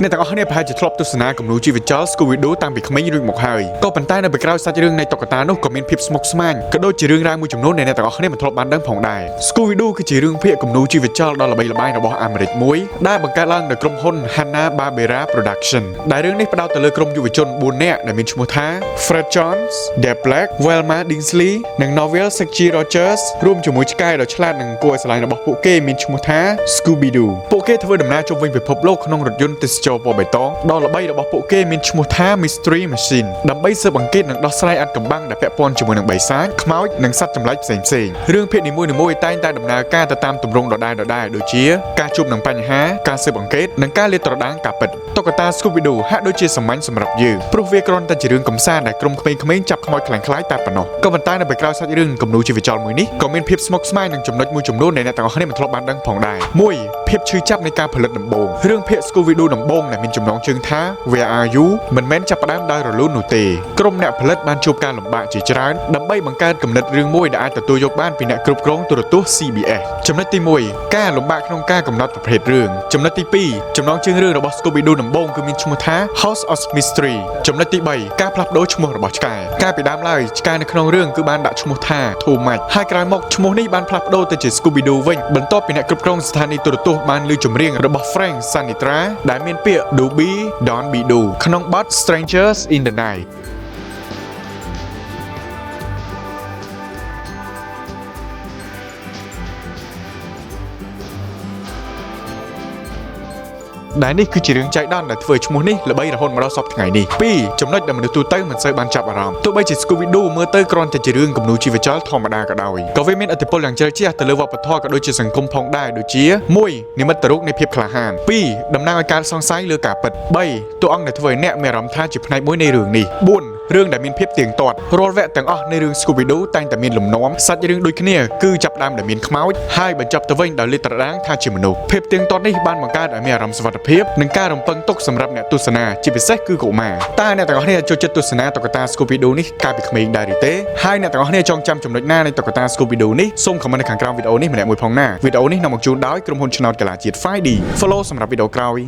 អ្នកទាំងអស់គ្នាប្រហែលជាធ្លាប់ទស្សនាគំនូរជីវចល Scooby-Doo តាំងពីក្មេងរួចមកហើយក៏ប៉ុន្តែនៅពេលក្រោយសាច់រឿងនៃតុក្កតានោះក៏មានភាពស្មុគស្មាញក៏ដូចជារឿងរ៉ាវមួយចំនួនដែលអ្នកទាំងអស់គ្នាមិនធ្លាប់បានដឹងផងដែរ Scooby-Doo គឺជារឿងភាគគំនូរជីវចលដ៏ល្បីល្បាញរបស់អាមេរិកមួយដែលបង្កើតឡើងដោយក្រុមហ៊ុន Hanna-Barbera Production ដែលរឿងនេះផ្ដោតទៅលើក្រុមយុវជន4នាក់ដែលមានឈ្មោះថា Fred Jones, Deb Black, Velma Dinsley និង Novel Secchi Rogers រួមជាមួយឆ្កែដ៏ឆ្លាតនិងគួរឲ្យស្រឡាញ់របស់ពួកគេមានឈ្មោះថា Scooby-Doo ពួកគេធ្វើដំណើរជុំវិញពិភពលោកក្នុងរថយន្តទេសចរណ៍ពណ៌បៃតងដ៏ល្បីរបស់ពួកគេមានឈ្មោះថា Mystery Machine ដើម្បីស៊ើបអង្កេតនិងដោះស្រាយអាថ៌កំបាំងដែលពាក់ព័ន្ធជាមួយនឹងបិសាចខ្មោចនិងសត្វចម្លែកផ្សេងៗរឿងភាគនីមួយៗតែងតែដំណើរការទៅតាមទម្រង់ដដែលៗដូចជាការជួបនឹងបញ្ហាការស៊ើបអង្កេតនិងការលាតត្រដាងការពិតតុក្កតា Scooby-Doo ហាក់ដូចជាសាមញ្ញសម្រាប់យើងព្រោះវាគ្រាន់តែជារឿងកម្សាន្តដែលក្រុមក្មេងៗចាប់ខ្មោចខ្លាំងៗតែប៉ុណ្ណោះក៏ប៉ុន្តែនៅពេលក្រោយសាច់រឿងគំនូរជីវចលមួយនេះក៏មានភាពស្មុគស្មាញនិងចំណុចមួយចំនួនដែលអ្នកទាំងអស់គ្នាមិនធ្លាប់បានដឹងផងដែរ1ភាពឈឺចាប់នៃការផលិតដំបូងរឿងភាគ Scooby-Doo ដំបូងដែលមានចំណងជើងថា Where Are You មិនមែនចាប់ផ្ដើមដោយរលូននោះទេក្រុមអ្នកផលិតបានជួបការលំបាកជាច្រើនដើម្បីបង្កើតគំនិតរឿងមួយដែលអាចទទួលយកបានពីអ្នកគ្រប់គ្រងទូរទស្សន៍ CBS ចំណុចទី1ការលំបាកក្នុងការកំណត់ប្រភេទរឿងចំណុចទី2ចំណងជើងរឿងរបស់ Scooby-Doo ដំបូងគឺមានឈ្មោះថា House of Mystery ចំណុចទី3ការផ្លាស់ប្ដូរឈ្មោះរបស់ឆ្កែកាលពីដើមឡើយឆ្កែនៅក្នុងរឿងគឺបានដាក់ឈ្មោះថា Thomas ហើយក្រោយមកឈ្មោះនេះបានផ្លាស់ប្ដូរទៅជា Scooby-Doo វិញបន្ទាប់ពីអ្នកគ្រប់គ្រងស្ថានីយ៍ទូរទស្សន៍បានឮចម្រៀងរបស់ Frank Sinatra ដែលមានពាក្យ Doobie Don't Be Do ក្នុងបទ Strangers in the Nightដែលនេះគឺជារឿងចៃដន្យដែលធ្វើឈ្មោះនេះល្បីរហូតមកដល់សពថ្ងៃនេះ2ចំណុចដែលមនុស្សទូទៅមិនសូវបានចាប់អារម្មណ៍ទោះបីជា Scooby-Doo មើលទៅគ្រាន់តែជារឿងគំនូរជីវចលធម្មតាក៏ដោយក៏វាមានឥទ្ធិពលយ៉ាងជ្រៅជ្រះទៅលើវប្បធម៌ក៏ដូចជាសង្គមផងដែរដូចជា1និមិត្តរូបនៃភាពក្លាហាន2តំណាងឲ្យការសង្ស័យលើការពិត3តួអង្គដែលធ្វើឲ្យអ្នកមានអារម្មណ៍ថាជាផ្នែកមួយនៃរឿងនេះ4រឿងដែលមានភាពទៀងទាត់រាល់វគ្គទាំងអស់នៃរឿង Scooby-Doo តែងតែមានលំនាំសាច់រឿងដូចគ្នាគឺចាប់ផ្ដើមដែលមានខ្មោចហើយបញ្ចប់ទៅវិញដោយលាតត្រដាងថាជាមនុស្សភាពទៀងទាត់នេះបានបង្កើតឲ្យមានអារម្មណ៍សុវត្ថិភាពនិងការរំពឹងទុកសម្រាប់អ្នកទស្សនាជាពិសេសគឺកុមារតើអ្នកទាំងអស់គ្នាចូលចិត្តទស្សនាតុក្កតា Scooby-Doo នេះកាលពីក្មេងដែរឬទេហើយអ្នកទាំងអស់គ្នាចងចាំចំណុចណានៃតុក្កតា Scooby-Doo នេះសូមខមមិននៅខាងក្រោមវីដេអូនេះម្នាក់មួយផងណាវីដេអូនេះនាំមកជូនដោយក្រុមហ៊ុនឆ្នោតកីឡាជាតិ 5D Follow សម្រាប់វីដេអូក្រោយ